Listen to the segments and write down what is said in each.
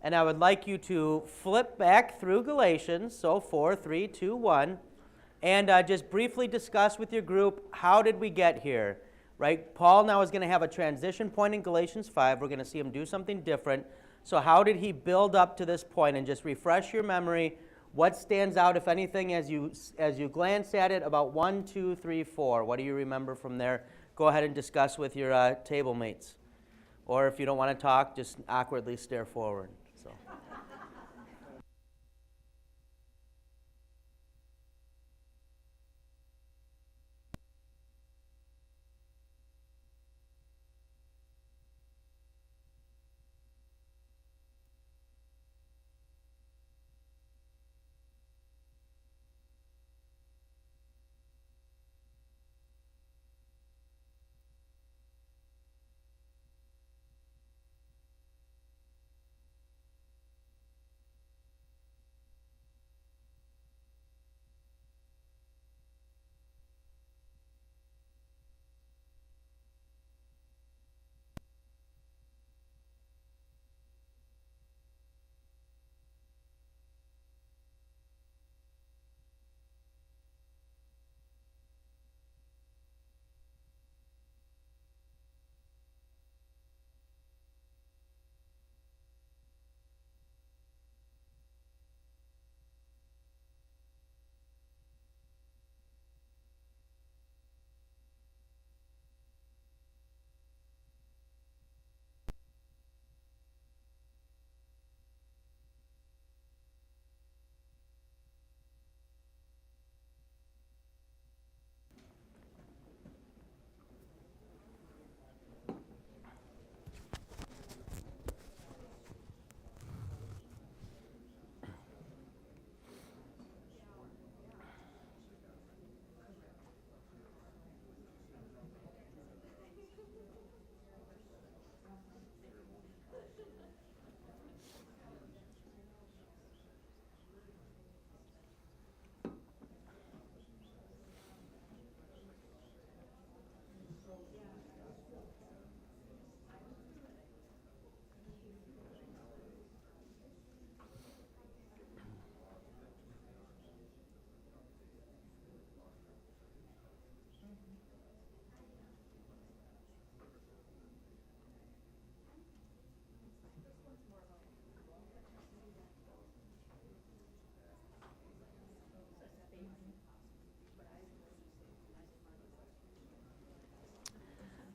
And I would like you to flip back through Galatians, so 4, 3, 2, 1, and just briefly discuss with your group, how did we get here? Right? Paul now is going to have a transition point in Galatians 5. We're going to see him do something different. So how did he build up to this point? And just refresh your memory. What stands out, if anything, as you glance at it, about 1, 2, 3, 4? What do you remember from there? Go ahead and discuss with your table mates. Or if you don't want to talk, just awkwardly stare forward. So.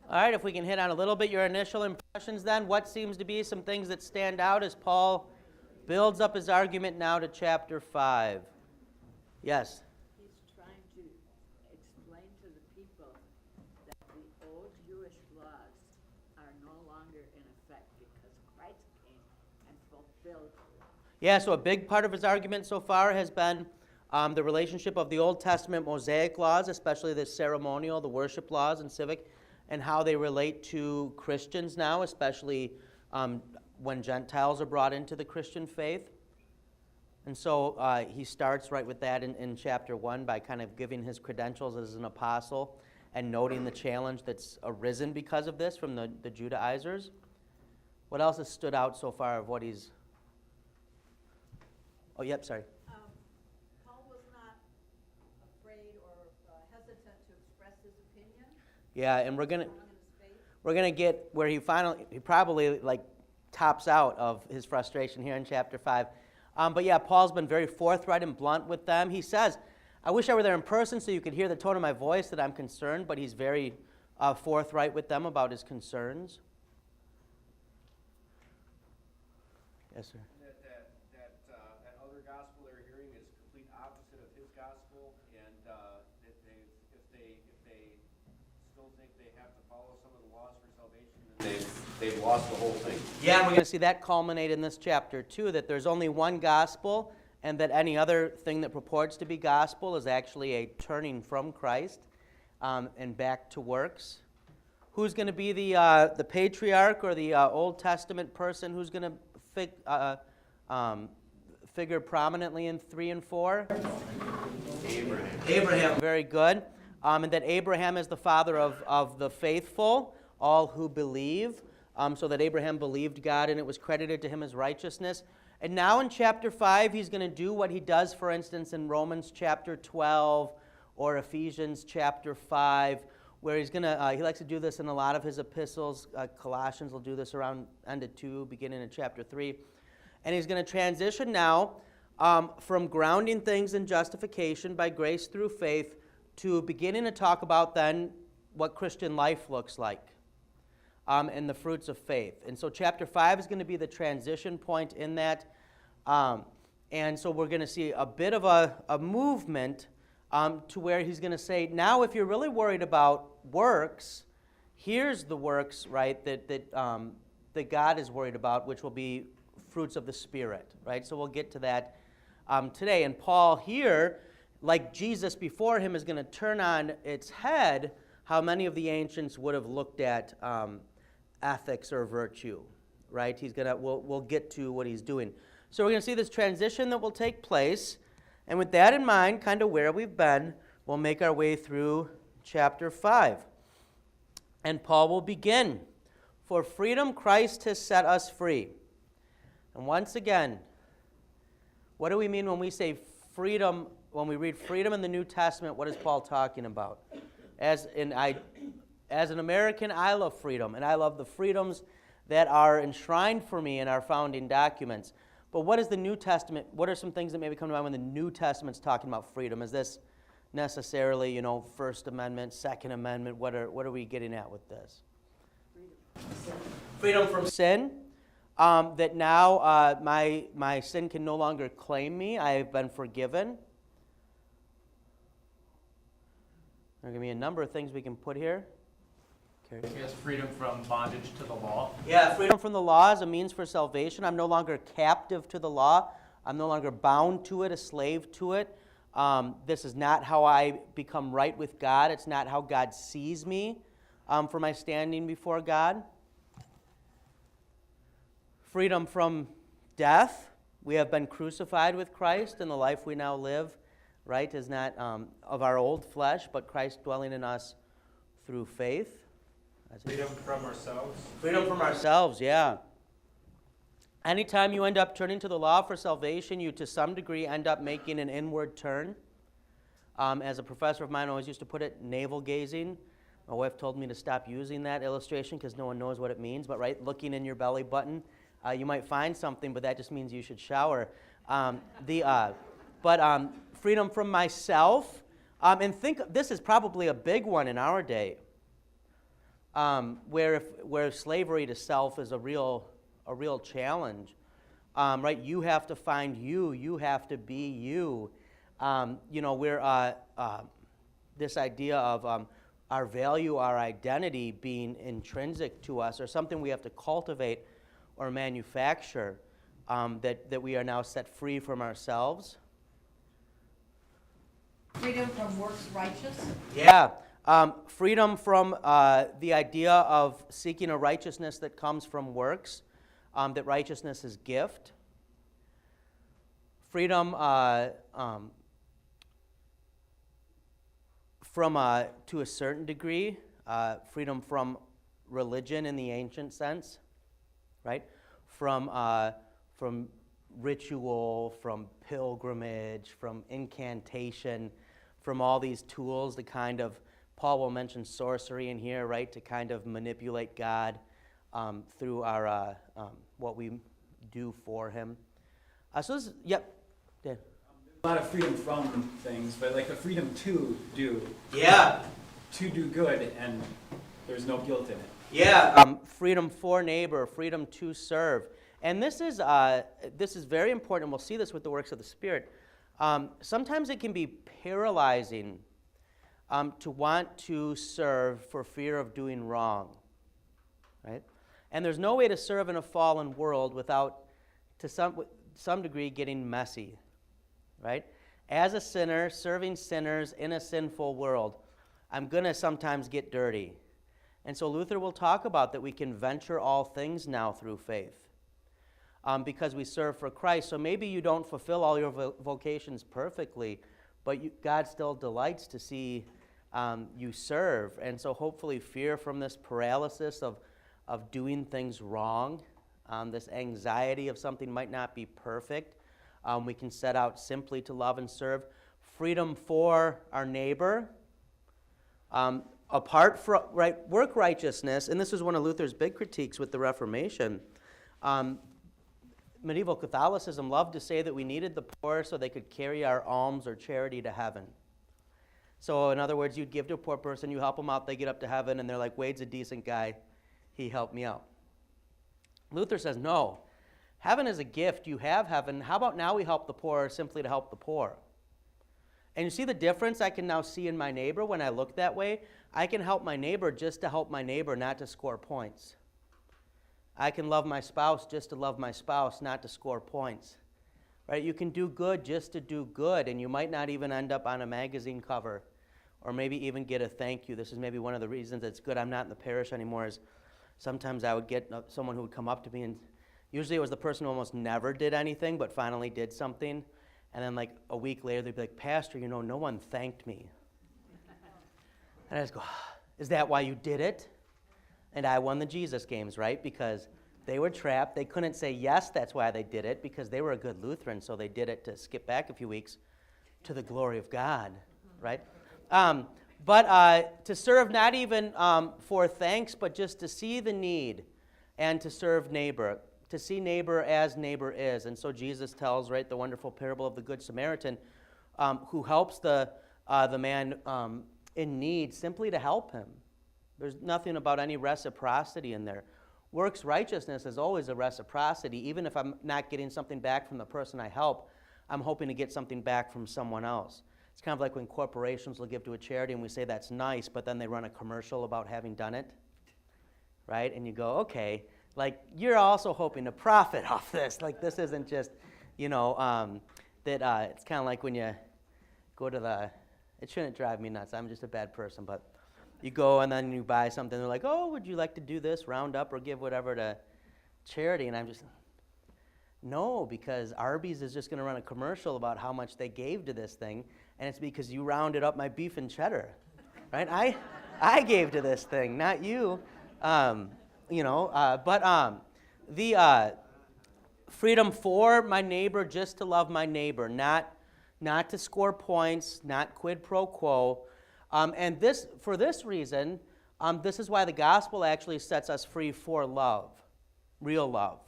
All right, if we can hit on a little bit your initial impressions then, what seems to be some things that stand out as Paul builds up his argument now to chapter 5? Yes? He's trying to explain to the people that the old Jewish laws are no longer in effect because Christ came and fulfilled them. Yeah, so a big part of his argument so far has been the relationship of the Old Testament Mosaic laws, especially the ceremonial, the worship laws and civic, and how they relate to Christians now, especially when Gentiles are brought into the Christian faith. And so he starts right with that in chapter 1 by kind of giving his credentials as an apostle and noting the challenge that's arisen because of this from the Judaizers. What else has stood out so far of what he's... Oh, yep, sorry. Paul was not afraid or hesitant to express his opinion. Yeah, and we're gonna get where he probably like tops out of his frustration here in chapter 5. But yeah, Paul's been very forthright and blunt with them. He says, I wish I were there in person so you could hear the tone of my voice that I'm concerned, but he's very forthright with them about his concerns. Yes, sir. That other gospel they're hearing is complete opposite of his gospel, and if they still think they have to follow some of the laws for salvation, then they've lost the whole thing. Yeah, and we're going to see that culminate in this chapter too, that there's only one gospel, and that any other thing that purports to be gospel is actually a turning from Christ and back to works. Who's going to be the patriarch or the Old Testament person who's going to figure prominently in 3 and 4? Abraham. Very good. And that Abraham is the father of the faithful, all who believe. so that Abraham believed God and it was credited to him as righteousness. And now in chapter 5, he's going to do what he does, for instance, in Romans chapter 12 or Ephesians chapter 5, where he's going to, he likes to do this in a lot of his epistles. Colossians will do this around end of 2, beginning in chapter 3. And he's going to transition now from grounding things in justification by grace through faith to beginning to talk about then what Christian life looks like and the fruits of faith. And so chapter 5 is going to be the transition point in that. And so we're going to see a bit of a movement to where he's going to say, now if you're really worried about works, here's the works, right, that God is worried about, which will be fruits of the Spirit, right? So we'll get to that today. And Paul here, like Jesus before him, is going to turn on its head how many of the ancients would have looked at ethics or virtue, right? We'll get to what he's doing. So we're going to see this transition that will take place. And with that in mind, kind of where we've been, we'll make our way through chapter 5. And Paul will begin. For freedom Christ has set us free. And once again, what do we mean when we say freedom? When we read freedom in the New Testament, what is Paul talking about? As an American, I love freedom, and I love the freedoms that are enshrined for me in our founding documents. But what is the New Testament? What are some things that maybe come to mind when the New Testament's talking about freedom? Is this necessarily, First Amendment, Second Amendment? What are we getting at with this? Freedom from sin. That now my sin can no longer claim me. I have been forgiven. There are going to be a number of things we can put here. Okay. He has freedom from bondage to the law. Yeah, freedom from the law is a means for salvation. I'm no longer captive to the law. I'm no longer bound to it, a slave to it. This is not how I become right with God. It's not how God sees me for my standing before God. Freedom from death. We have been crucified with Christ, and the life we now live, right, is not of our old flesh, but Christ dwelling in us through faith. Freedom from ourselves. Freedom from ourselves, yeah. Anytime you end up turning to the law for salvation, you to some degree end up making an inward turn. As a professor of mine always used to put it, navel gazing. My wife told me to stop using that illustration because no one knows what it means, but right, looking in your belly button, you might find something, but that just means you should shower. Freedom from myself, and think this is probably a big one in our day. Where slavery to self is a real challenge, right? You have to find you. You have to be you. This idea of our value, our identity being intrinsic to us, or something we have to cultivate or manufacture. That we are now set free from ourselves. Freedom from works righteous? Yeah. Freedom from the idea of seeking a righteousness that comes from works, that righteousness is gift. Freedom from, to a certain degree, freedom from religion in the ancient sense, right? From ritual, from pilgrimage, from incantation, from all these tools to kind of, Paul will mention sorcery in here, right, to kind of manipulate God through our what we do for him. So this is, yep. Dan. A lot of freedom from things, but like the freedom to do. Yeah. To do good, and there's no guilt in it. Yeah. Freedom for neighbor, freedom to serve. And this is very important, and we'll see this with the works of the Spirit. Sometimes it can be paralyzing to want to serve for fear of doing wrong, right? And there's no way to serve in a fallen world without, to some degree, getting messy, right? As a sinner, serving sinners in a sinful world, I'm going to sometimes get dirty. And so Luther will talk about that we can venture all things now through faith because we serve for Christ. So maybe you don't fulfill all your vocations perfectly, but God still delights to see you serve. And so hopefully fear from this paralysis of of doing things wrong, this anxiety of something might not be perfect. We can set out simply to love and serve. Freedom for our neighbor. Apart from work righteousness, and this is one of Luther's big critiques with the Reformation. Medieval Catholicism loved to say that we needed the poor so they could carry our alms or charity to heaven. So in other words, you'd give to a poor person, you help them out, they get up to heaven, and they're like, Wade's a decent guy, he helped me out. Luther says, no, heaven is a gift, you have heaven. How about now we help the poor simply to help the poor? And you see the difference I can now see in my neighbor when I look that way? I can help my neighbor just to help my neighbor, not to score points. I can love my spouse just to love my spouse, not to score points. Right? You can do good just to do good, and you might not even end up on a magazine cover or maybe even get a thank you. This is maybe one of the reasons it's good I'm not in the parish anymore is sometimes I would get someone who would come up to me, and usually it was the person who almost never did anything but finally did something. And then like a week later, they'd be like, Pastor, no one thanked me. And I just go, is that why you did it? And I won the Jesus games, right? Because they were trapped. They couldn't say, yes, that's why they did it, because they were a good Lutheran, so they did it to skip back a few weeks to the glory of God, right? But to serve not even for thanks, but just to see the need and to serve neighbor, to see neighbor as neighbor is. And so Jesus tells, right, the wonderful parable of the Good Samaritan who helps the man in need simply to help him. There's nothing about any reciprocity in there. Works righteousness is always a reciprocity. Even if I'm not getting something back from the person I help, I'm hoping to get something back from someone else. It's kind of like when corporations will give to a charity and we say that's nice, but then they run a commercial about having done it, right? And you go, okay, like you're also hoping to profit off this. Like this isn't just, it's kind of like when you go to it shouldn't drive me nuts. I'm just a bad person, but you go and then you buy something. They're like, oh, would you like to do this, round up or give whatever to charity? And I'm just, no, because Arby's is just going to run a commercial about how much they gave to this thing, and it's because you rounded up my beef and cheddar, right? I gave to this thing, not you. The freedom for my neighbor, just to love my neighbor, not to score points, not quid pro quo. And for this reason, this is why the gospel actually sets us free for love, real love,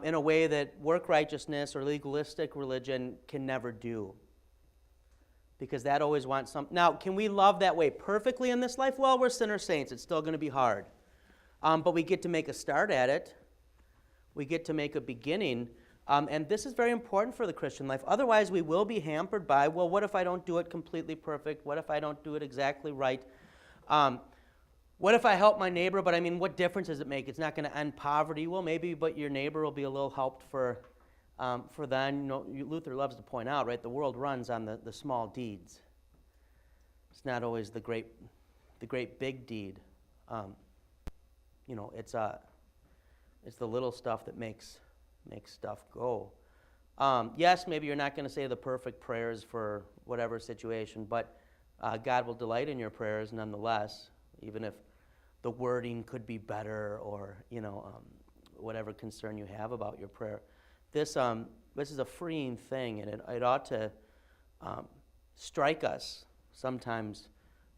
in a way that work righteousness or legalistic religion can never do. Because that always wants something. Now, can we love that way perfectly in this life? Well, we're sinner saints. It's still going to be hard. But we get to make a start at it. We get to make a beginning. And this is very important for the Christian life. Otherwise, we will be hampered by, well, what if I don't do it completely perfect? What if I don't do it exactly right? What if I help my neighbor, but what difference does it make? It's not going to end poverty. Well, maybe, but your neighbor will be a little helped for then. Luther loves to point out, right, the world runs on the small deeds. It's not always the great big deed. It's the little stuff that makes stuff go. Yes, maybe you're not going to say the perfect prayers for whatever situation, but God will delight in your prayers nonetheless, even if the wording could be better or, whatever concern you have about your prayer. This is a freeing thing, and it ought to strike us sometimes,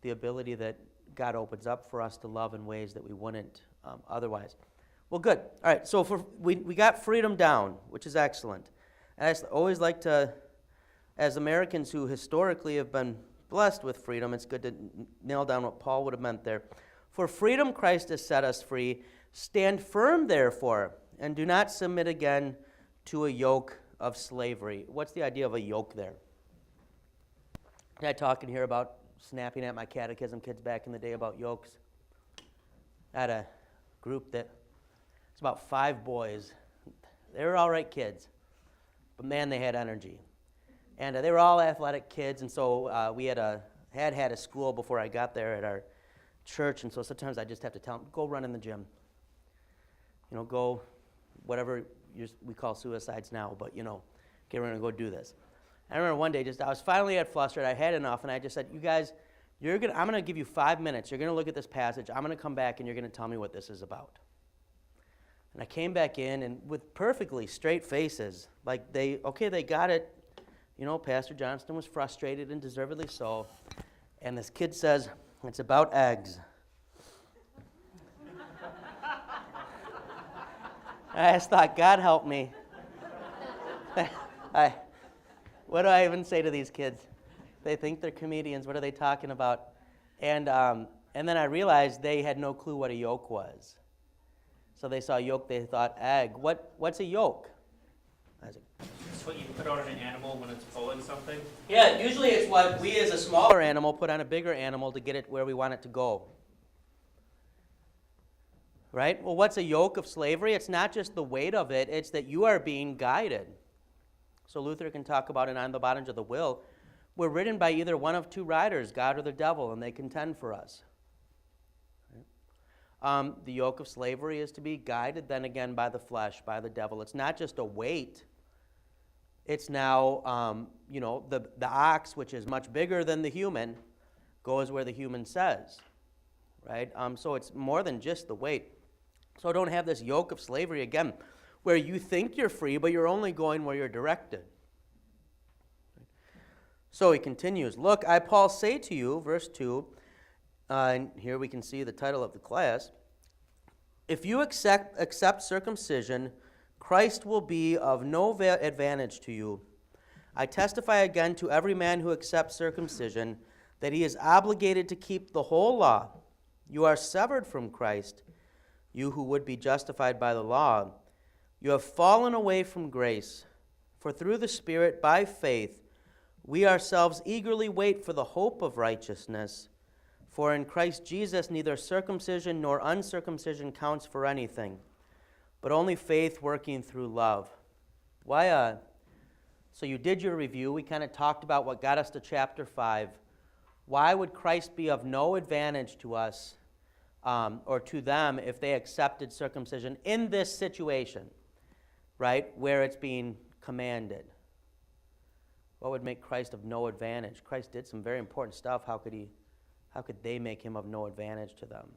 the ability that God opens up for us to love in ways that we wouldn't otherwise. Well, good. All right, so we got freedom down, which is excellent. And I always like to, as Americans who historically have been blessed with freedom, it's good to nail down what Paul would have meant there. For freedom Christ has set us free. Stand firm, therefore, and do not submit again to a yoke of slavery. What's the idea of a yoke there? Did I talk in here about snapping at my catechism kids back in the day about yokes? I had a group that it's about 5 boys. They were all right kids, but man, they had energy. And they were all athletic kids, and so we had had a school before I got there at our church, and so sometimes I just have to tell them, go run in the gym. Go whatever we call suicides now, but okay, we're going to go do this. I remember one day I was finally flustered. I had enough, and I just said, you guys, I'm going to give you 5 minutes. You're going to look at this passage. I'm going to come back, and you're going to tell me what this is about. And I came back in, and with perfectly straight faces, like they got it. You know, Pastor Johnston was frustrated, and deservedly so. And this kid says, it's about eggs. I just thought, God help me. What do I even say to these kids? They think they're comedians. What are they talking about? And then I realized they had no clue what a yoke was. So they saw yoke, they thought egg. What's a yoke? It's what you put on an animal when it's pulling something. Yeah, usually it's what we as a smaller animal put on a bigger animal to get it where we want it to go. Right? Well, what's a yoke of slavery? It's not just the weight of it, it's that you are being guided. So Luther can talk about it on the bondage of the will. We're ridden by either one of two riders, God or the devil, and they contend for us. Right? The yoke of slavery is to be guided then again by the flesh, by the devil. It's not just a weight. It's now, the ox, which is much bigger than the human, goes where the human says. Right? So it's more than just the weight. So don't have this yoke of slavery again, where you think you're free, but you're only going where you're directed. So he continues, look, I, Paul, say to you, verse 2, and here we can see the title of the class, if you accept circumcision, Christ will be of no advantage to you. I testify again to every man who accepts circumcision that he is obligated to keep the whole law. You are severed from Christ, you who would be justified by the law. You have fallen away from grace, for through the Spirit, by faith, we ourselves eagerly wait for the hope of righteousness. For in Christ Jesus neither circumcision nor uncircumcision counts for anything, but only faith working through love. So you did your review. We kind of talked about what got us to chapter 5. Why would Christ be of no advantage to us or to them if they accepted circumcision in this situation, right, where it's being commanded? What would make Christ of no advantage? Christ did some very important stuff. How could they make him of no advantage to them?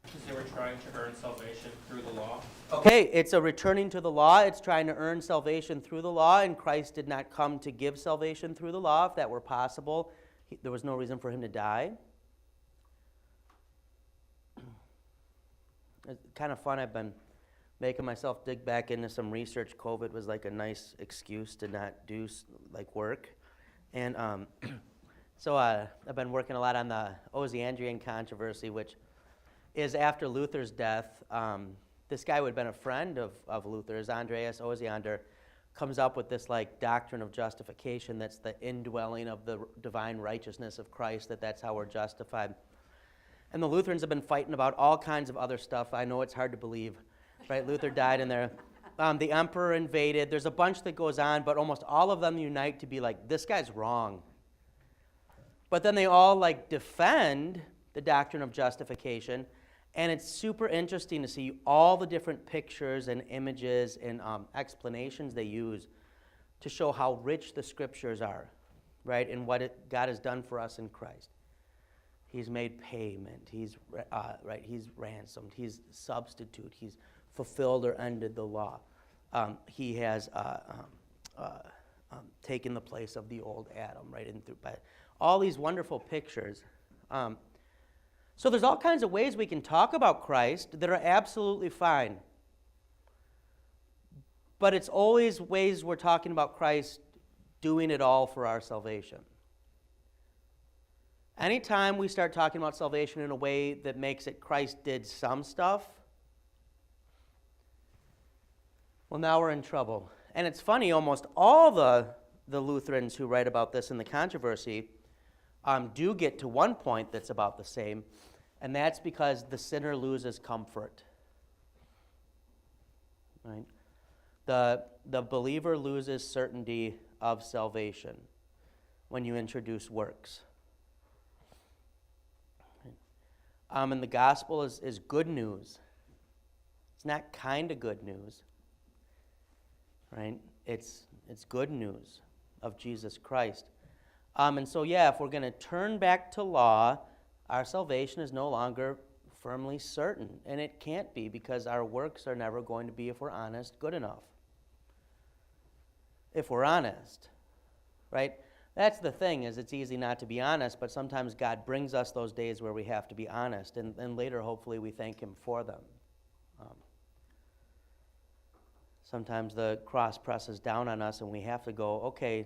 Because they were trying to earn salvation through the law. Okay, it's a returning to the law. It's trying to earn salvation through the law, and Christ did not come to give salvation through the law. If that were possible, there was no reason for him to die. It's kind of fun. I've been making myself dig back into some research. COVID was like a nice excuse to not do work. And so I've been working a lot on the Ozandrian Controversy, which is after Luther's death. This guy who had been a friend of Luther's, Andreas Osiander, comes up with this doctrine of justification that's the indwelling of the divine righteousness of Christ, that's how we're justified. And the Lutherans have been fighting about all kinds of other stuff. I know it's hard to believe, right? Luther died in there. The emperor invaded. There's a bunch that goes on, but almost all of them unite to be like, this guy's wrong. But then they all defend the doctrine of justification, and it's super interesting to see all the different pictures and images and explanations they use to show how rich the scriptures are, right, and what God has done for us in Christ. He's made payment. He's ransomed. He's substitute. He's fulfilled or ended the law. He has taken the place of the old Adam, right? And through all these wonderful pictures. So there's all kinds of ways we can talk about Christ that are absolutely fine. But it's always ways we're talking about Christ doing it all for our salvation. Anytime we start talking about salvation in a way that makes it Christ did some stuff, well, now we're in trouble. And it's funny, almost all the Lutherans who write about this in the controversy do get to one point that's about the same, and that's because the sinner loses comfort. Right? The believer loses certainty of salvation when you introduce works. And the gospel is good news. It's not kind of good news, right? It's good news of Jesus Christ. And so, yeah, if we're going to turn back to law, our salvation is no longer firmly certain. And it can't be, because our works are never going to be, if we're honest, good enough. If we're honest, right? That's the thing, is it's easy not to be honest, but sometimes God brings us those days where we have to be honest, and later, hopefully, we thank Him for them. Sometimes the cross presses down on us, and we have to go, okay,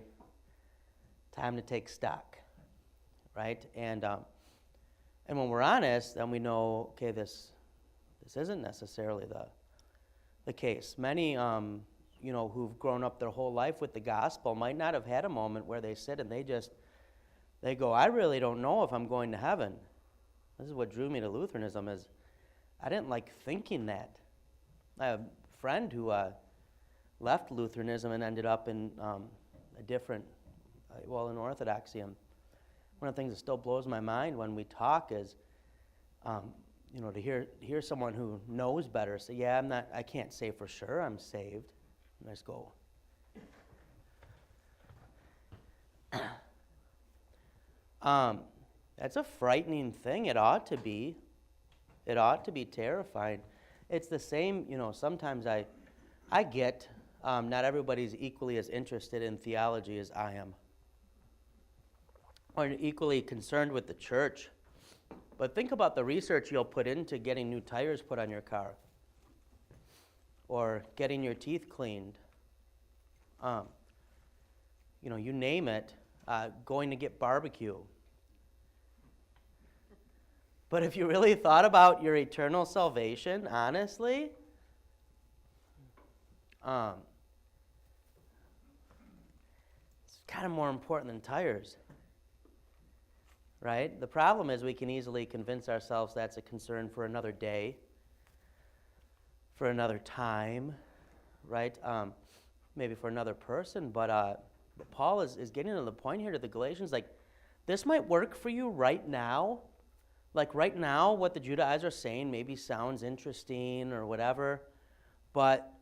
time to take stock, right? And when we're honest, then we know, okay, this isn't necessarily the case. Many, who've grown up their whole life with the gospel might not have had a moment where they sit and they go, I really don't know if I'm going to heaven. This is what drew me to Lutheranism, is I didn't like thinking that. I have a friend who left Lutheranism and ended up in a different, in Orthodoxy. And one of the things that still blows my mind when we talk is, to hear someone who knows better say, yeah, I can't say for sure I'm saved. And I just go, that's a frightening thing. It ought to be. It ought to be terrifying. It's the same, sometimes I get not everybody's equally as interested in theology as I am, or equally concerned with the church. But think about the research you'll put into getting new tires put on your car, or getting your teeth cleaned. You name it, going to get barbecue. But if you really thought about your eternal salvation, honestly, it's kind of more important than tires, right? The problem is we can easily convince ourselves that's a concern for another day, for another time, right? Maybe for another person, but Paul is getting to the point here to the Galatians, like, this might work for you right now. Like right now, what the Judaizers are saying maybe sounds interesting or whatever, but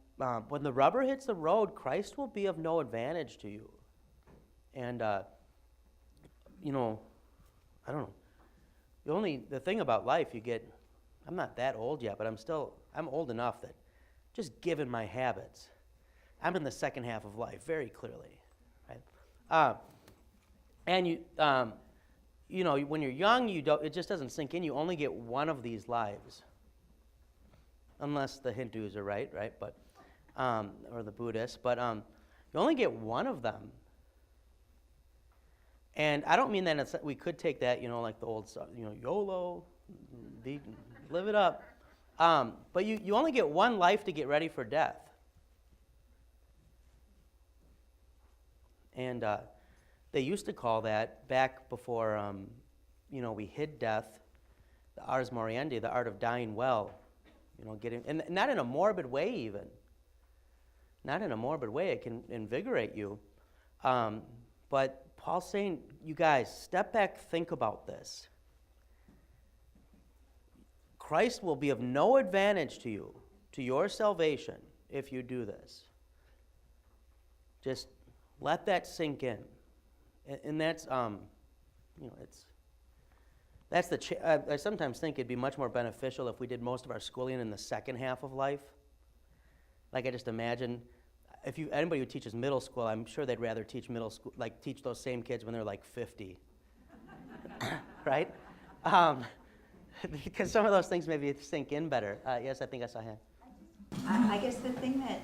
when the rubber hits the road, Christ will be of no advantage to you. And, I don't know. The thing about life, I'm not that old yet, but I'm old enough that just given my habits, I'm in the second half of life very clearly, right? When you're young, it just doesn't sink in. You only get one of these lives, unless the Hindus are right? But or the Buddhists, but you only get one of them. And I don't mean that we could take that, like the old, YOLO, live it up. But you only get one life to get ready for death. And they used to call that, back before, we hid death, the ars moriendi, the art of dying well. And not in a morbid way even. Not in a morbid way. It can invigorate you. But Paul's saying, you guys, step back, think about this. Christ will be of no advantage to you, to your salvation, if you do this. Just let that sink in. And that's, I sometimes think it'd be much more beneficial if we did most of our schooling in the second half of life. Like, I just imagine, anybody who teaches middle school, I'm sure they'd rather teach middle school, like teach those same kids when they're like 50, right? Because some of those things maybe sink in better. Yes, I think I saw a hand. I guess the thing that,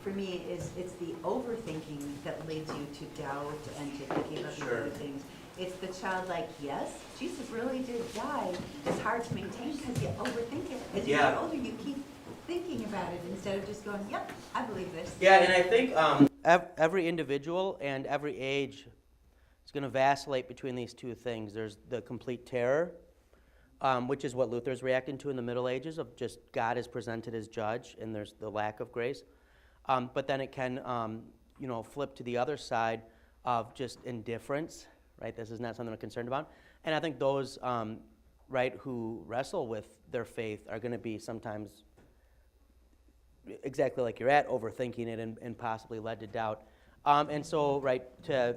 for me, is it's the overthinking that leads you to doubt and to thinking about these other things. It's the childlike, yes, Jesus really did die. It's hard to maintain because you overthink it. As you get older, you keep thinking about it instead of just going, yep, I believe this. Yeah, and I think every individual and every age is going to vacillate between these two things. There's the complete terror, which is what Luther's reacting to in the Middle Ages, of just God is presented as judge, and there's the lack of grace. But then it can, flip to the other side of just indifference, right? This is not something I'm concerned about. And I think those, who wrestle with their faith are going to be sometimes exactly like you're at, overthinking it and possibly led to doubt. And so, to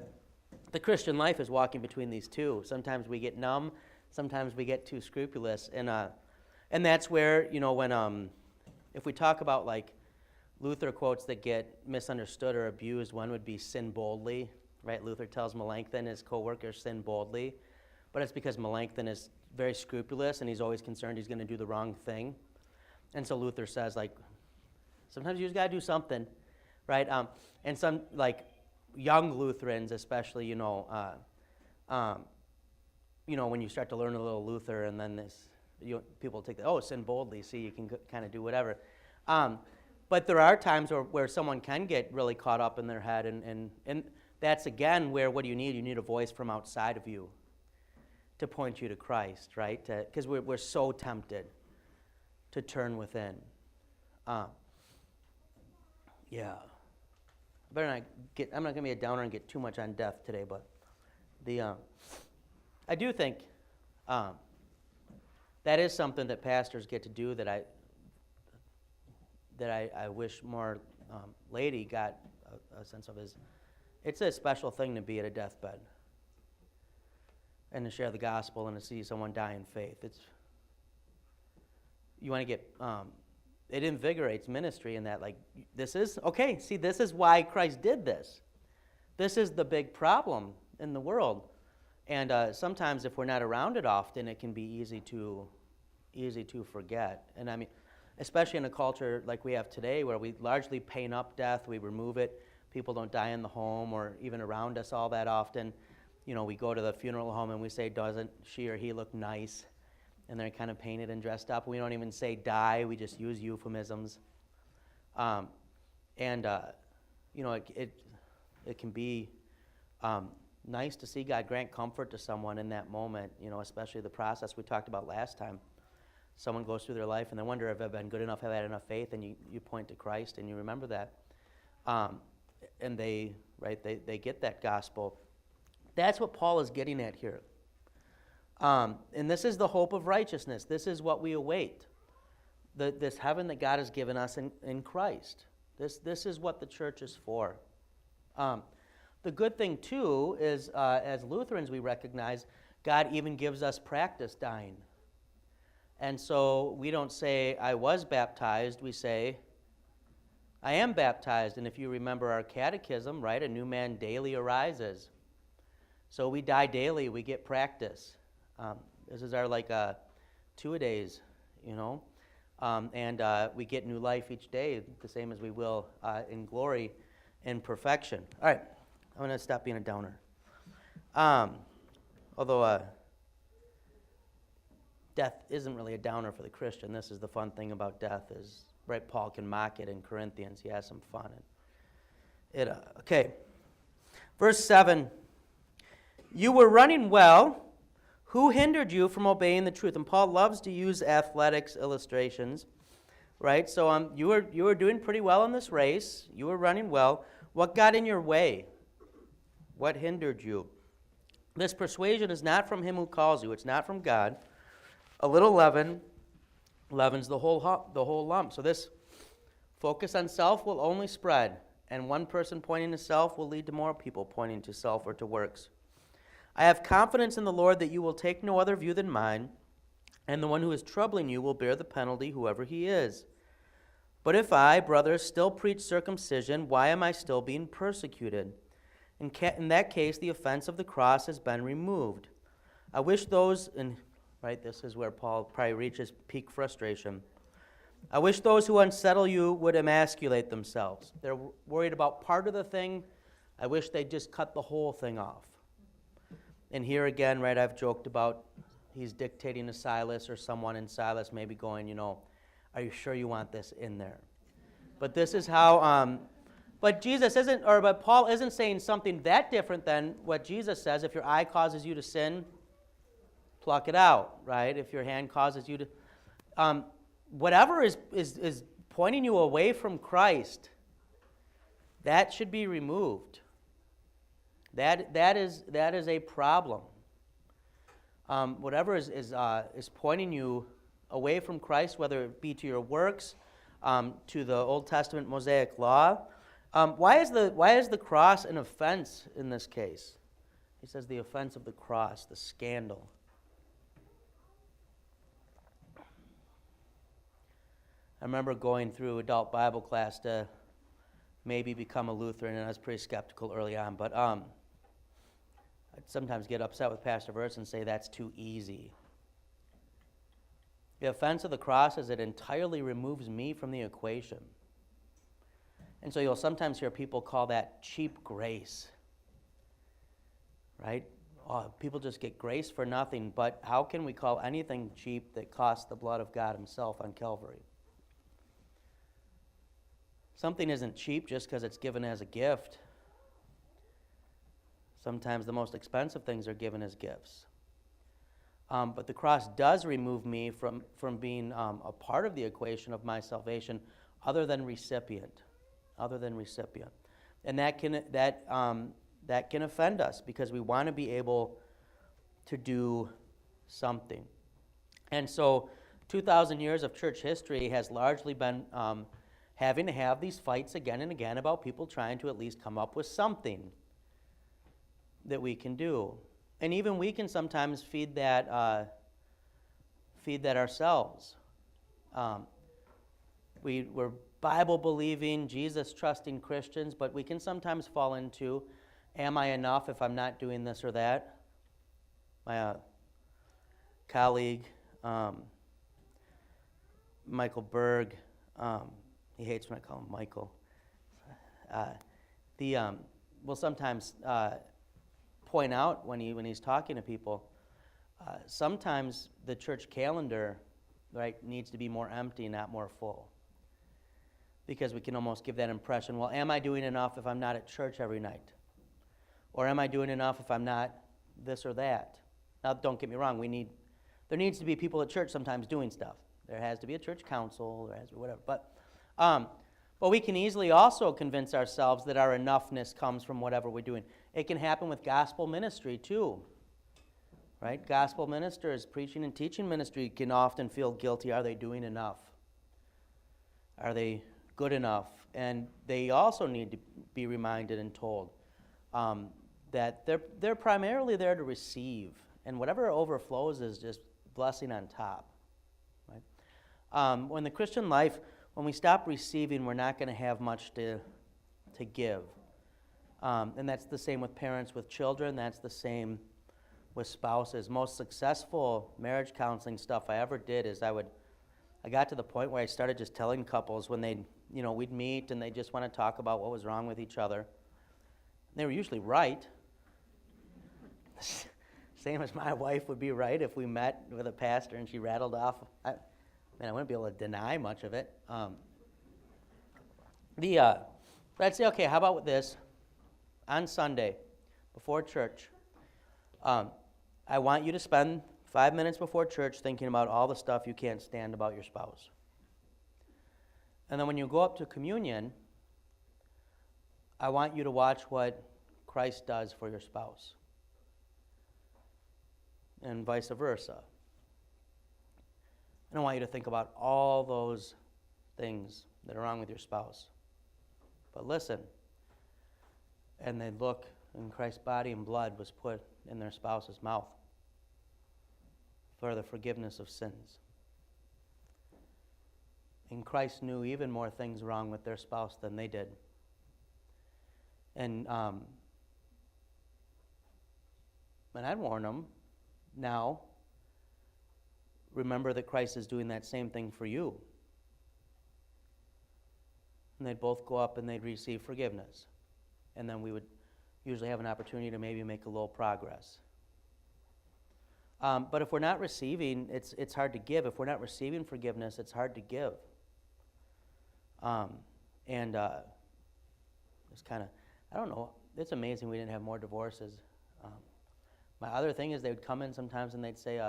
the Christian life is walking between these two. Sometimes we get numb, sometimes we get too scrupulous, and that's where, when if we talk about like Luther quotes that get misunderstood or abused, one would be sin boldly, right? Luther tells Melanchthon, his co-worker, sin boldly, but it's because Melanchthon is very scrupulous and he's always concerned he's going to do the wrong thing. And so Luther says, like, sometimes you just got to do something, right? And some, like, young Lutherans especially, when you start to learn a little Luther, and then people take sin boldly, see, you can kind of do whatever. But there are times where someone can get really caught up in their head, and that's, again, where what do you need? You need a voice from outside of you to point you to Christ, right? Because we're so tempted to turn within. Yeah. I'm not going to be a downer and get too much on death today, but I do think that is something that pastors get to do that I wish more laity got a sense of. It's a special thing to be at a deathbed and to share the gospel and to see someone die in faith. You want to get, it invigorates ministry in that, like, this is why Christ did this. This is the big problem in the world. And sometimes if we're not around it often, it can be easy to forget. And I mean, especially in a culture like we have today where we largely paint up death, we remove it, people don't die in the home or even around us all that often. We go to the funeral home and we say, doesn't she or he look nice? And they're kind of painted and dressed up. We don't even say die, we just use euphemisms. It can be nice to see God grant comfort to someone in that moment, especially the process we talked about last time. Someone goes through their life and they wonder if I've been good enough, have I had enough faith, and you point to Christ and you remember that. And they get that gospel. That's what Paul is getting at here. And this is the hope of righteousness. This is what we await. This heaven that God has given us in Christ. This is what the church is for. The good thing, too, is as Lutherans we recognize God even gives us practice dying. And so we don't say, I was baptized. We say, I am baptized. And if you remember our catechism, right, a new man daily arises. So we die daily. We get practice. This is our, two-a-days, and we get new life each day, the same as we will in glory and perfection. All right, I'm going to stop being a downer. Although death isn't really a downer for the Christian. This is the fun thing about death is, right, Paul can mock it in Corinthians. He has some fun. Okay, verse 7, you were running well. Who hindered you from obeying the truth? And Paul loves to use athletics illustrations, right? So you were doing pretty well in this race. You were running well. What got in your way? What hindered you? This persuasion is not from him who calls you. It's not from God. A little leaven leavens the whole lump. So this focus on self will only spread, and one person pointing to self will lead to more people pointing to self or to works. I have confidence in the Lord that you will take no other view than mine, and the one who is troubling you will bear the penalty, whoever he is. But if I, brothers, still preach circumcision, why am I still being persecuted? In that case, the offense of the cross has been removed. I wish those, this is where Paul probably reaches peak frustration. I wish those who unsettle you would emasculate themselves. They're worried about part of the thing. I wish they'd just cut the whole thing off. And here again, right, I've joked about he's dictating to Silas or someone in Silas maybe going, are you sure you want this in there? But this is how, but Paul isn't saying something that different than what Jesus says. If your eye causes you to sin, pluck it out, right? If your hand causes you to, whatever is pointing you away from Christ, that should be removed. That is a problem. Whatever is pointing you away from Christ, whether it be to your works, to the Old Testament Mosaic law. Why is the cross an offense in this case? He says the offense of the cross, the scandal. I remember going through adult Bible class to maybe become a Lutheran, and I was pretty skeptical early on, but I'd sometimes get upset with Pastor Verse and say that's too easy. The offense of the cross is it entirely removes me from the equation. And so you'll sometimes hear people call that cheap grace, right? Oh, people just get grace for nothing, but how can we call anything cheap that costs the blood of God himself on Calvary? Something isn't cheap just because it's given as a gift. Sometimes the most expensive things are given as gifts. But the cross does remove me from being a part of the equation of my salvation other than recipient. And that can offend us because we want to be able to do something. And so 2,000 years of church history has largely been having to have these fights again and again about people trying to at least come up with something that we can do. And even we can sometimes feed that ourselves. We're Bible-believing, Jesus-trusting Christians, but we can sometimes fall into, am I enough if I'm not doing this or that? My colleague, Michael Berg, he hates when I call him Michael. Will sometimes point out when he's talking to people, sometimes the church calendar, right, needs to be more empty, not more full. Because we can almost give that impression, well, am I doing enough if I'm not at church every night? Or am I doing enough if I'm not this or that? Now, don't get me wrong, there needs to be people at church sometimes doing stuff. There has to be a church council, there has to be whatever. But we can easily also convince ourselves that our enoughness comes from whatever we're doing. It can happen with gospel ministry too, right? Gospel ministers, preaching and teaching ministry can often feel guilty. Are they doing enough? Are they good enough? And they also need to be reminded and told that they're primarily there to receive, and whatever overflows is just blessing on top, right? When the Christian life, when we stop receiving, we're not going to have much to give. And that's the same with parents with children. That's the same with spouses. Most successful marriage counseling stuff I ever did is I got to the point where I started just telling couples when we'd meet and they just want to talk about what was wrong with each other. They were usually right. Same as my wife would be right if we met with a pastor and she rattled off. I wouldn't be able to deny much of it. But I'd say, okay, how about with this? On Sunday, before church, I want you to spend 5 minutes before church thinking about all the stuff you can't stand about your spouse. And then when you go up to communion, I want you to watch what Christ does for your spouse. And vice versa. I don't want you to think about all those things that are wrong with your spouse. But listen, and they look, and Christ's body and blood was put in their spouse's mouth for the forgiveness of sins. And Christ knew even more things wrong with their spouse than they did. And I'd warn them, now, remember that Christ is doing that same thing for you. And they'd both go up and they'd receive forgiveness. And then we would usually have an opportunity to maybe make a little progress. But if we're not receiving, it's hard to give. If we're not receiving forgiveness, it's hard to give. It's kind of, I don't know, it's amazing we didn't have more divorces. My other thing is they would come in sometimes and they'd say,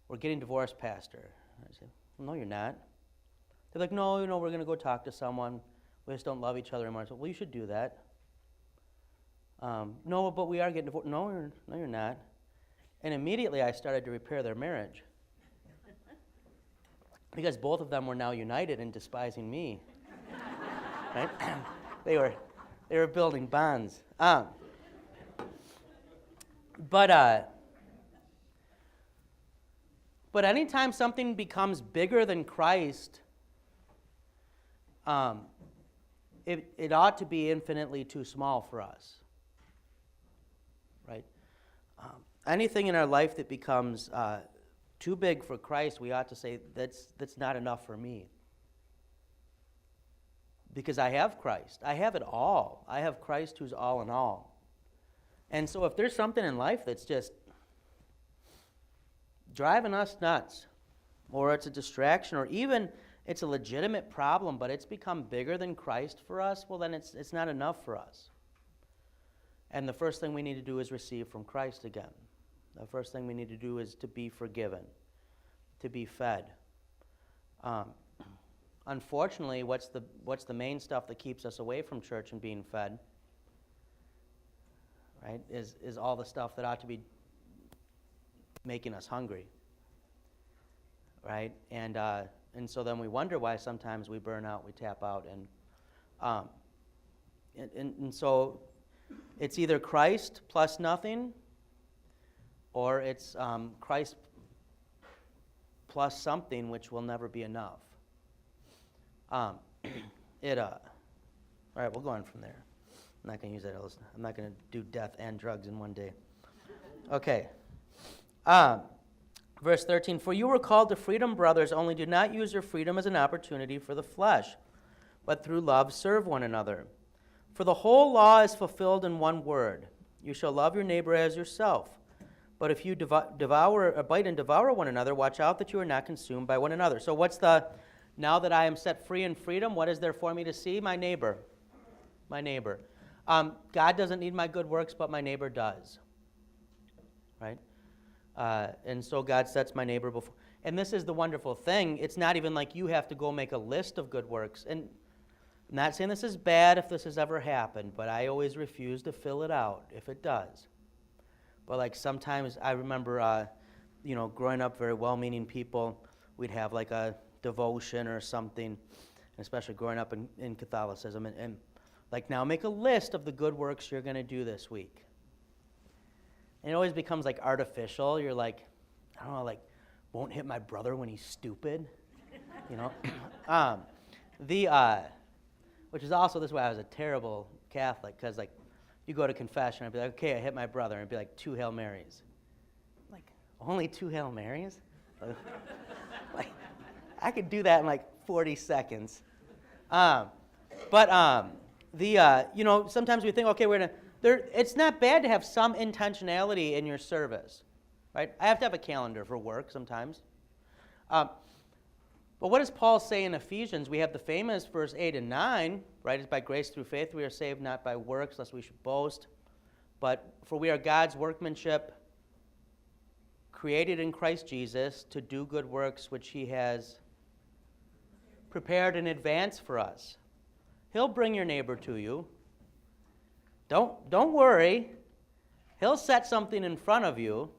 we're getting divorced, Pastor. And I'd say, well, no, you're not. They're like, no, we're going to go talk to someone. We just don't love each other anymore. I said, well, you should do that. No, but we are getting divorced. No, you're not. And immediately I started to repair their marriage. Because both of them were now united in despising me. Right? They were building bonds. But anytime something becomes bigger than Christ, it ought to be infinitely too small for us, right? Anything in our life that becomes too big for Christ, we ought to say, that's not enough for me. Because I have Christ. I have it all. I have Christ who's all in all. And so if there's something in life that's just driving us nuts, or it's a distraction, or even it's a legitimate problem, but it's become bigger than Christ for us, well, then it's not enough for us. And the first thing we need to do is receive from Christ again. The first thing we need to do is to be forgiven, to be fed. Unfortunately, what's the main stuff that keeps us away from church and being fed? Right? Is all the stuff that ought to be making us hungry. Right? And so then we wonder why sometimes we burn out, we tap out, and so it's either Christ plus nothing, or it's Christ plus something, which will never be enough. All right, we'll go on from there. I'm not going to use that. I'm not going to do death and drugs in one day. Okay. Verse 13, for you were called to freedom, brothers, only do not use your freedom as an opportunity for the flesh, but through love serve one another. For the whole law is fulfilled in one word. You shall love your neighbor as yourself. But if you bite and devour one another, watch out that you are not consumed by one another. So now that I am set free in freedom, what is there for me to see? My neighbor. My neighbor. God doesn't need my good works, but my neighbor does. Right? And so God sets my neighbor before. And this is the wonderful thing. It's not even like you have to go make a list of good works. And I'm not saying this is bad if this has ever happened, but I always refuse to fill it out if it does. But like sometimes I remember, growing up, very well-meaning people, we'd have like a devotion or something, especially growing up in Catholicism, and like, now make a list of the good works you're going to do this week. And it always becomes like artificial. You're like, I don't know, like, won't hit my brother when he's stupid, which is also, this is why I was a terrible Catholic, because like, you go to confession, I'd be like, okay, I hit my brother, and it'd be like 2 Hail Marys. Like, only 2 Hail Marys? Like, I could do that in like 40 seconds. Sometimes we think, okay, it's not bad to have some intentionality in your service, right? I have to have a calendar for work sometimes. But what does Paul say in Ephesians? We have the famous verse 8 and 9, right? It's by grace through faith we are saved, not by works, lest we should boast. But for we are God's workmanship, created in Christ Jesus to do good works which he has prepared in advance for us. He'll bring your neighbor to you. Don't worry. He'll set something in front of you.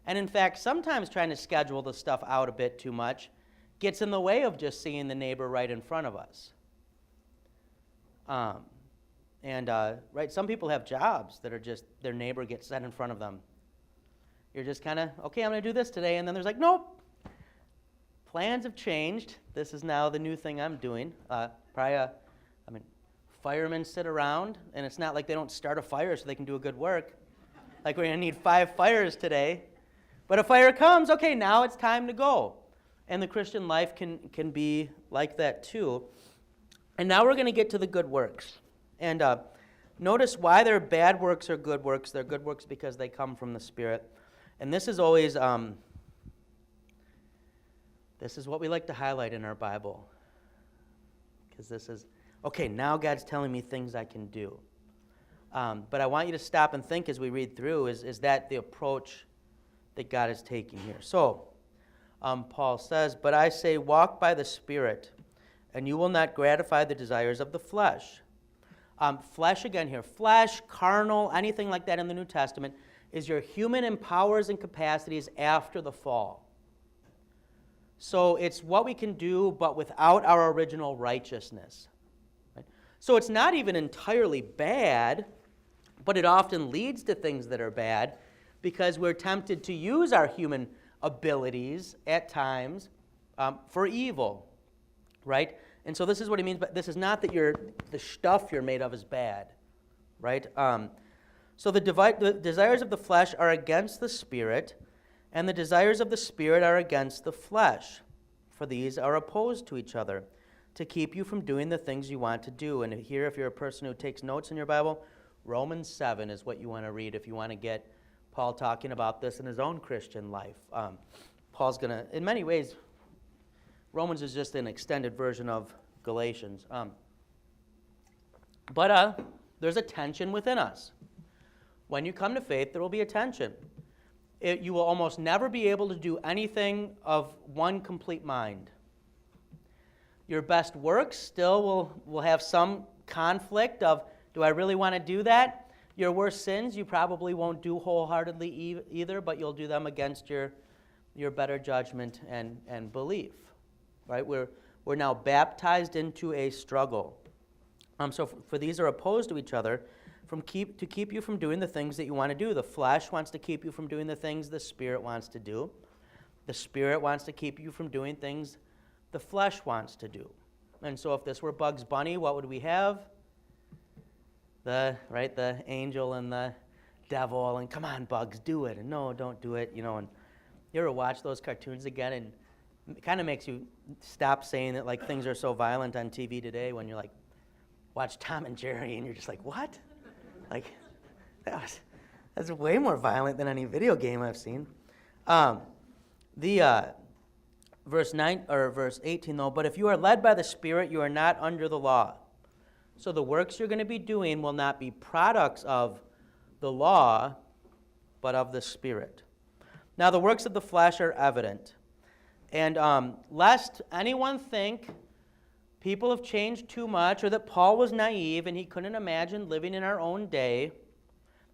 And in fact, sometimes trying to schedule the stuff out a bit too much gets in the way of just seeing the neighbor right in front of us. Right, some people have jobs that are just, their neighbor gets set in front of them. You're just kind of, okay, I'm going to do this today. And then there's like, nope. Plans have changed. This is now the new thing I'm doing. Firemen sit around, and it's not like they don't start a fire so they can do a good work. Like, we're going to need 5 fires today. But a fire comes, okay, now it's time to go. And the Christian life can be like that too. And now we're going to get to the good works. And notice why their bad works are good works. They're good works because they come from the Spirit. And this is always, this is what we like to highlight in our Bible. Because this is, okay, now God's telling me things I can do. But I want you to stop and think as we read through, is that the approach that God is taking here? So, Paul says, but I say, walk by the Spirit, and you will not gratify the desires of the flesh. Flesh, again here, flesh, carnal, anything like that in the New Testament, is your human powers and capacities after the fall. So it's what we can do, but without our original righteousness. Right? So it's not even entirely bad, but it often leads to things that are bad because we're tempted to use our human abilities at times for evil, right? And so this is what he means, but this is not that the stuff you're made of is bad, right? So the desires of the flesh are against the Spirit, and the desires of the Spirit are against the flesh, for these are opposed to each other, to keep you from doing the things you want to do. And here, if you're a person who takes notes in your Bible, Romans 7 is what you want to read if you want to get Paul talking about this in his own Christian life. Paul's going to, in many ways, Romans is just an extended version of Galatians. But there's a tension within us. When you come to faith, there will be a tension. You will almost never be able to do anything of one complete mind. Your best works still will have some conflict of, do I really want to do that? Your worst sins you probably won't do wholeheartedly either, but you'll do them against your better judgment and belief. Right? We're now baptized into a struggle. So for these are opposed to each other to keep you from doing the things that you want to do. The flesh wants to keep you from doing the things the Spirit wants to do. The Spirit wants to keep you from doing things the flesh wants to do. And so if this were Bugs Bunny, what would we have? The angel and the devil, and come on, Bugs, do it, and no, don't do it, and you ever watch those cartoons again, and it kind of makes you stop saying that like things are so violent on TV today when you're like, watch Tom and Jerry, and you're just like, what? Like, that's way more violent than any video game I've seen. Verse 18 though, but if you are led by the Spirit, you are not under the law. So the works you're going to be doing will not be products of the law, but of the Spirit. Now the works of the flesh are evident. And lest anyone think people have changed too much or that Paul was naive and he couldn't imagine living in our own day.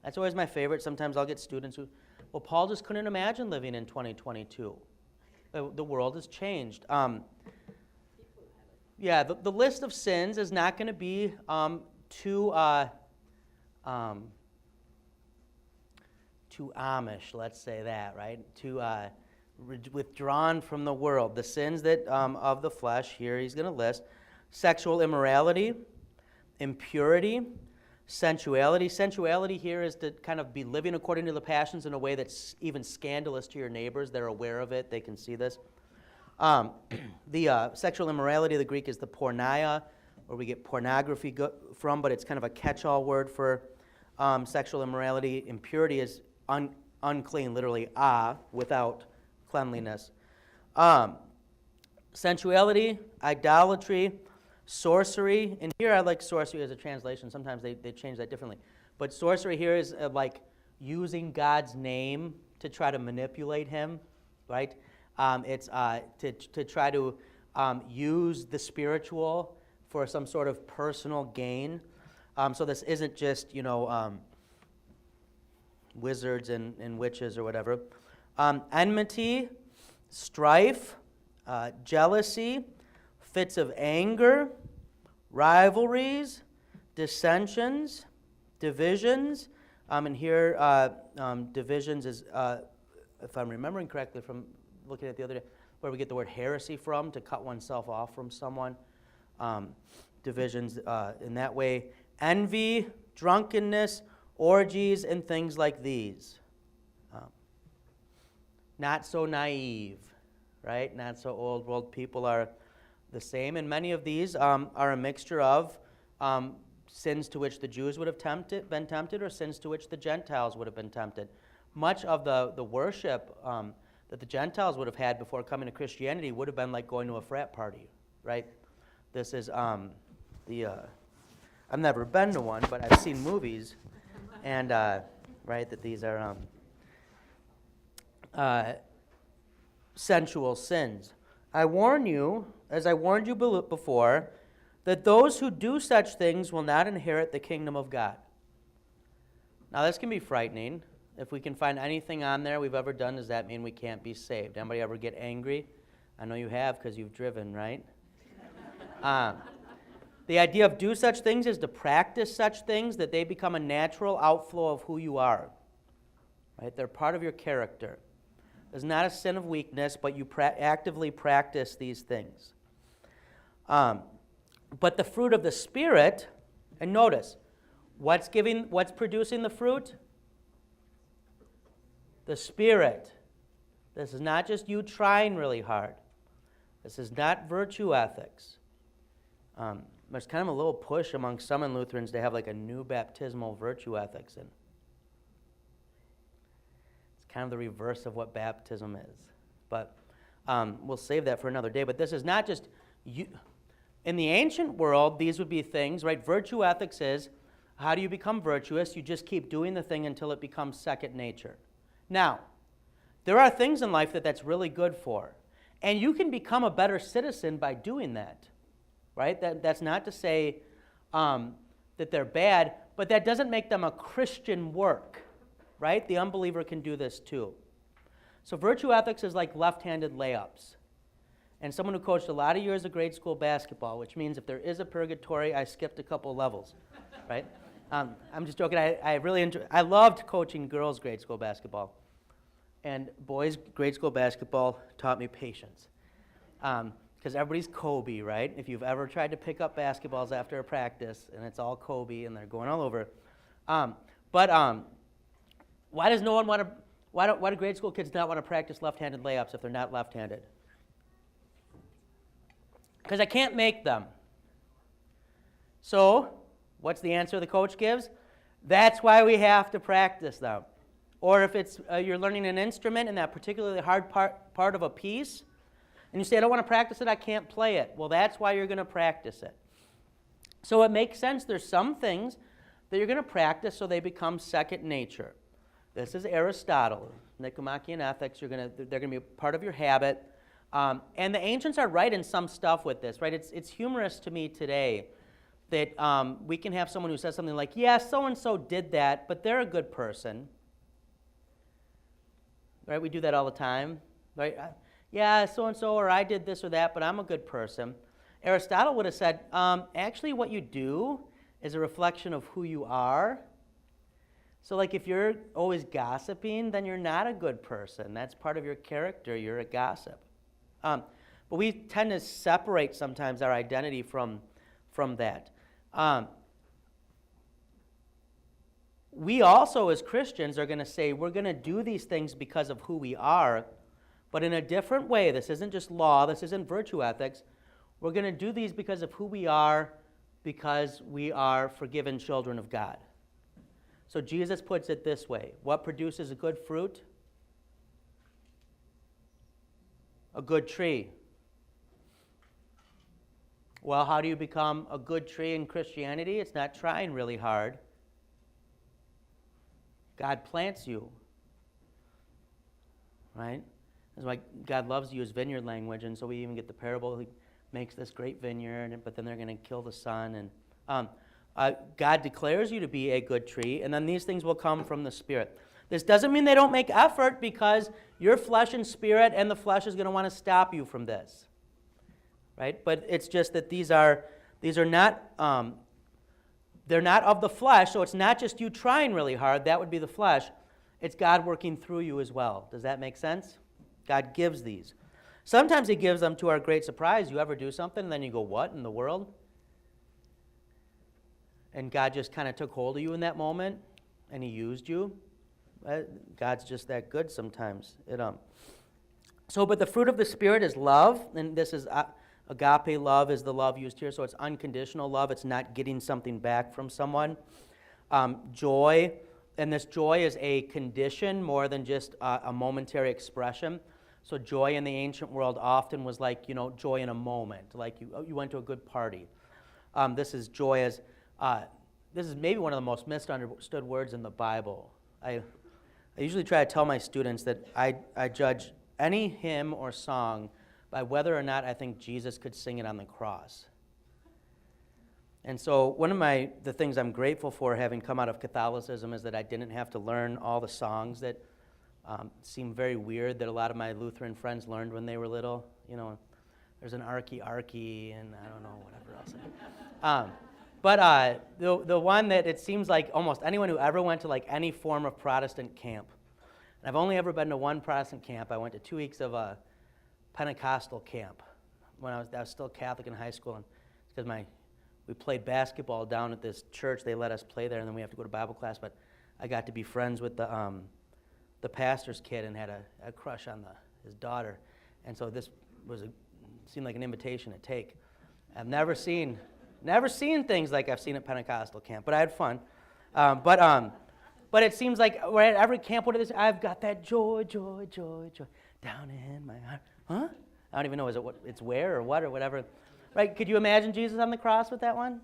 That's always my favorite. Sometimes I'll get students who, well, Paul just couldn't imagine living in 2022. The world has changed. Yeah, the list of sins is not going to be too Amish, let's say that, right? Too withdrawn from the world. The sins that of the flesh here he's going to list: sexual immorality, impurity, sensuality. Sensuality here is to kind of be living according to the passions in a way that's even scandalous to your neighbors. They're aware of it. They can see this. The sexual immorality of the Greek is the porneia, where we get pornography from, but it's kind of a catch-all word for sexual immorality. Impurity is unclean, literally without cleanliness. Sensuality, idolatry, sorcery. And here I like sorcery as a translation. Sometimes they change that differently. But sorcery here is like using God's name to try to manipulate him, right? It's to try to use the spiritual for some sort of personal gain. So this isn't just, wizards and witches or whatever. Enmity, strife, jealousy, fits of anger, rivalries, dissensions, divisions. And here, divisions is, if I'm remembering correctly from looking at the other day, where we get the word heresy from, to cut oneself off from someone. Divisions in that way. Envy, drunkenness, orgies, and things like these. Not so naive, right? Not so old world. People are the same, and many of these are a mixture of sins to which the Jews would have been tempted, or sins to which the Gentiles would have been tempted. Much of the worship that the Gentiles would have had before coming to Christianity would have been like going to a frat party, right? This is I've never been to one, but I've seen movies, and right, that these are sensual sins. I warn you, as I warned you before, that those who do such things will not inherit the kingdom of God. Now this can be frightening. If we can find anything on there we've ever done, does that mean we can't be saved? Anybody ever get angry? I know you have, because you've driven, right? The idea of do such things is to practice such things that they become a natural outflow of who you are. right? They're part of your character. It's not a sin of weakness, but you actively practice these things. But the fruit of the Spirit, and notice, what's producing the fruit? The Spirit. This is not just you trying really hard. This is not virtue ethics. There's kind of a little push among some in Lutherans to have like a new baptismal virtue ethics, and it's kind of the reverse of what baptism is. But we'll save that for another day. But this is not just you. In the ancient world, these would be things, right? Virtue ethics is, how do you become virtuous? You just keep doing the thing until it becomes second nature. Now, there are things in life that's really good for, and you can become a better citizen by doing that, right? That's not to say that they're bad, but that doesn't make them a Christian work, right? The unbeliever can do this too. So virtue ethics is like left-handed layups. And someone who coached a lot of years of grade school basketball, which means if there is a purgatory, I skipped a couple levels, right? I'm just joking. I loved coaching girls' grade school basketball. And boys' grade school basketball taught me patience. Because everybody's Kobe, right? If you've ever tried to pick up basketballs after a practice, and it's all Kobe, and they're going all over. But why does no one want to? Why do grade school kids not want to practice left-handed layups if they're not left-handed? Because I can't make them. So, what's the answer the coach gives? That's why we have to practice them. Or if it's you're learning an instrument in that particularly hard part of a piece, and you say, I don't want to practice it, I can't play it. Well, that's why you're going to practice it. So it makes sense. There's some things that you're going to practice so they become second nature. This is Aristotle. Nicomachean Ethics, they're going to be part of your habit. And the ancients are right in some stuff with this, right? It's humorous to me today that we can have someone who says something like, yeah, so-and-so did that, but they're a good person. Right? We do that all the time. Right? Yeah, so-and-so, or I did this or that, but I'm a good person. Aristotle would have said, actually what you do is a reflection of who you are. So like if you're always gossiping, then you're not a good person. That's part of your character. You're a gossip. But we tend to separate sometimes our identity from that. We also, as Christians, are going to say we're going to do these things because of who we are, but in a different way. This isn't just law. This isn't virtue ethics. We're going to do these because of who we are, because we are forgiven children of God. So Jesus puts it this way. What produces a good fruit? A good tree. Well, how do you become a good tree in Christianity? It's not trying really hard. God plants you. Right? That's why God loves to use vineyard language, and so we even get the parable. He makes this great vineyard, but then they're going to kill the son. And God declares you to be a good tree, and then these things will come from the Spirit. This doesn't mean they don't make effort, because your flesh and spirit and the flesh is going to want to stop you from this. Right? But it's just that these are not they're not of the flesh, so it's not just you trying really hard. That would be the flesh. It's God working through you as well. Does that make sense? God gives these. Sometimes he gives them to our great surprise. You ever do something and then you go, what in the world? And God just kind of took hold of you in that moment and he used you. God's just that good sometimes. But the fruit of the Spirit is love, and this is agape love is the love used here, so it's unconditional love. It's not getting something back from someone. Joy, and this joy is a condition more than just a momentary expression. So joy in the ancient world often was like, joy in a moment, like you went to a good party. This is joy as, this is maybe one of the most misunderstood words in the Bible. I usually try to tell my students that I judge any hymn or song by whether or not I think Jesus could sing it on the cross. And so one of the things I'm grateful for having come out of Catholicism is that I didn't have to learn all the songs that seem very weird that a lot of my Lutheran friends learned when they were little. There's an Arky and I don't know, whatever else. But the one that it seems like almost anyone who ever went to like any form of Protestant camp And I've only ever been to one Protestant camp. I went to 2 weeks of a Pentecostal camp when I was still Catholic in high school. And it's because we played basketball down at this church. They let us play there, and then we have to go to Bible class. But I got to be friends with the pastor's kid and had a crush on his daughter. And so this seemed like an invitation to take. I've never seen things like I've seen at Pentecostal camp, but I had fun. But it seems like we're at every camp. What is this? I've got that joy, joy, joy, joy down in my heart. Huh? I don't even know. Is it what? It's where or what or whatever. Right? Could you imagine Jesus on the cross with that one?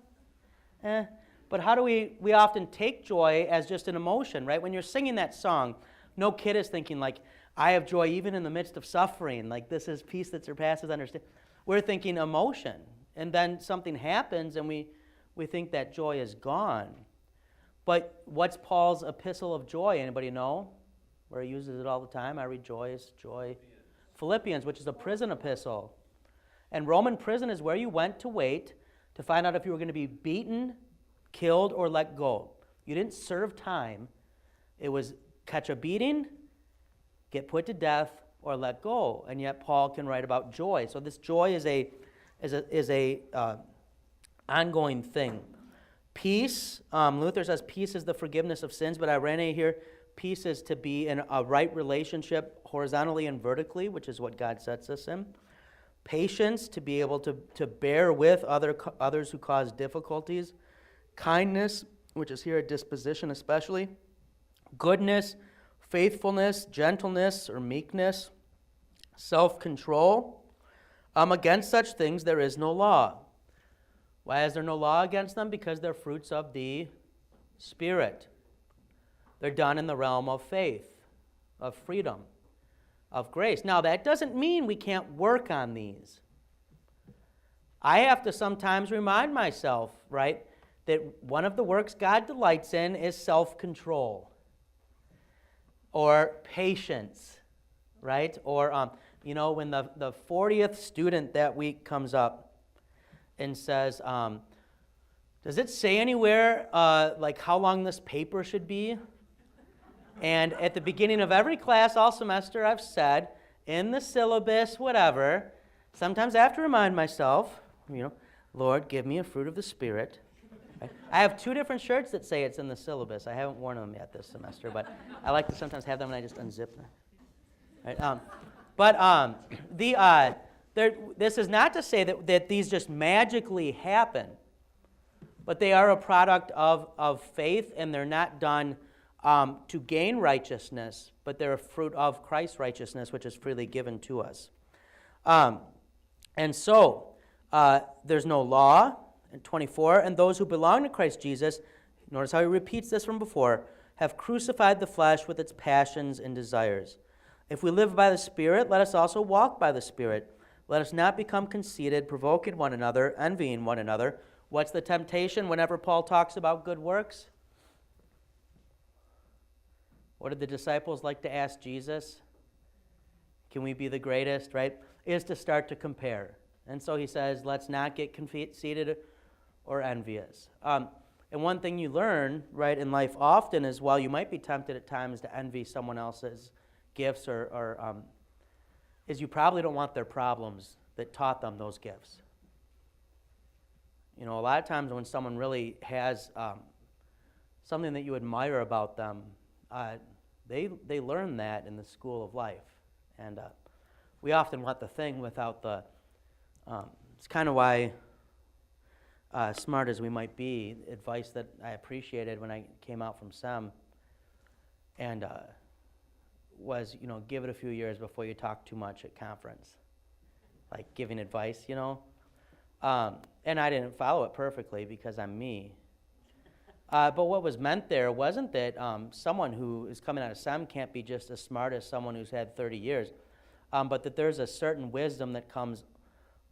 But how do we often take joy as just an emotion, right? When you're singing that song, no kid is thinking like, I have joy even in the midst of suffering. Like this is peace that surpasses understanding. We're thinking emotion. And then something happens and we think that joy is gone. But what's Paul's Epistle of Joy? Anybody know? Where he uses it all the time. I rejoice, joy. Philippians, which is a prison epistle. And Roman prison is where you went to wait to find out if you were going to be beaten, killed, or let go. You didn't serve time. It was catch a beating, get put to death, or let go. And yet Paul can write about joy. So this joy is a ongoing thing. Peace, Luther says peace is the forgiveness of sins, but Irene here, peace is to be in a right relationship horizontally and vertically, which is what God sets us in. Patience, to be able to bear with others who cause difficulties. Kindness, which is here a disposition especially. Goodness, faithfulness, gentleness or meekness. Self-control. Against such things there is no law. Why is there no law against them? Because they're fruits of the Spirit. They're done in the realm of faith, of freedom, of grace. Now, that doesn't mean we can't work on these. I have to sometimes remind myself, right, that one of the works God delights in is self-control or patience, right? Or, when the 40th student that week comes up and says, does it say anywhere like how long this paper should be? And at the beginning of every class all semester I've said, in the syllabus, whatever, sometimes I have to remind myself, Lord, give me a fruit of the Spirit. Right? I have 2 different shirts that say it's in the syllabus. I haven't worn them yet this semester, but I like to sometimes have them and I just unzip them. Right? This is not to say that these just magically happen, but they are a product of faith, and they're not done to gain righteousness, but they're a fruit of Christ's righteousness, which is freely given to us. And so, there's no law. In 24, and those who belong to Christ Jesus, notice how he repeats this from before, have crucified the flesh with its passions and desires. If we live by the Spirit, let us also walk by the Spirit. Let us not become conceited, provoking one another, envying one another. What's the temptation whenever Paul talks about good works? What did the disciples like to ask Jesus? Can we be the greatest, right? Is to start to compare. And so he says, let's not get conceited or envious. And one thing you learn, right, in life often is while you might be tempted at times to envy someone else's gifts is you probably don't want their problems that taught them those gifts. A lot of times when someone really has something that you admire about them, they learn that in the school of life. And we often want the thing without the... it's kind of why, smart as we might be, advice that I appreciated when I came out from SEM and was, give it a few years before you talk too much at conference. Like giving advice, And I didn't follow it perfectly because I'm me. But what was meant there wasn't that someone who is coming out of SEM can't be just as smart as someone who's had 30 years, but that there's a certain wisdom that comes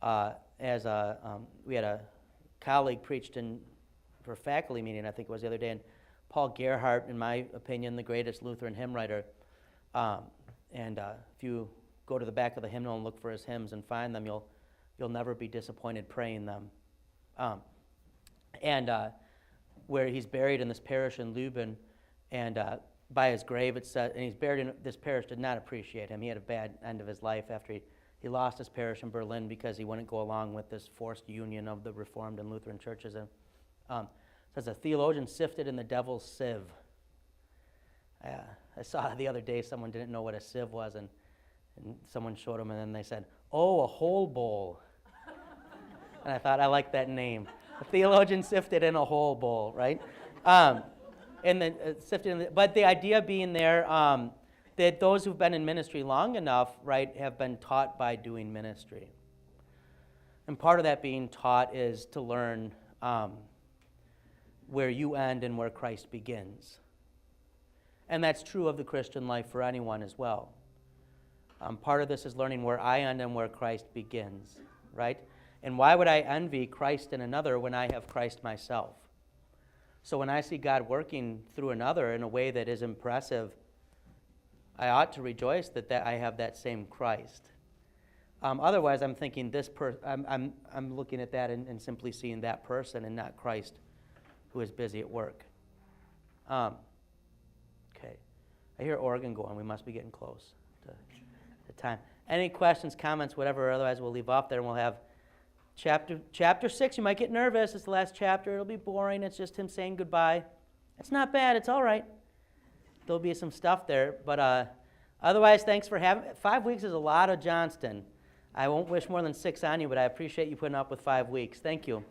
we had a colleague preached for a faculty meeting, I think it was the other day, and Paul Gerhardt, in my opinion, the greatest Lutheran hymn writer, if you go to the back of the hymnal and look for his hymns and find them, you'll never be disappointed praying them. Where he's buried in this parish in Leuben, and by his grave, it said, and he's buried in, this parish did not appreciate him. He had a bad end of his life after he lost his parish in Berlin because he wouldn't go along with this forced union of the Reformed and Lutheran churches. And it says, a theologian sifted in the devil's sieve. I saw the other day someone didn't know what a sieve was, and someone showed them, and then they said, oh, a whole bowl. And I thought, I like that name. A theologian sifted in a whole bowl, right? And then sifted in but the idea being there that those who've been in ministry long enough, right, have been taught by doing ministry. And part of that being taught is to learn where you end and where Christ begins. And that's true of the Christian life for anyone as well. Part of this is learning where I end and where Christ begins, right? And why would I envy Christ in another when I have Christ myself? So when I see God working through another in a way that is impressive, I ought to rejoice that I have that same Christ. Otherwise, I'm thinking I'm looking at that and simply seeing that person and not Christ who is busy at work. Okay. I hear organ going. We must be getting close to the time. Any questions, comments, whatever, otherwise we'll leave off there and we'll have Chapter 6. You might get nervous. It's the last chapter. It'll be boring. It's just him saying goodbye. It's not bad. It's all right. There'll be some stuff there. But otherwise, thanks for having 5 weeks is a lot of Johnston. I won't wish more than 6 on you, but I appreciate you putting up with 5 weeks. Thank you.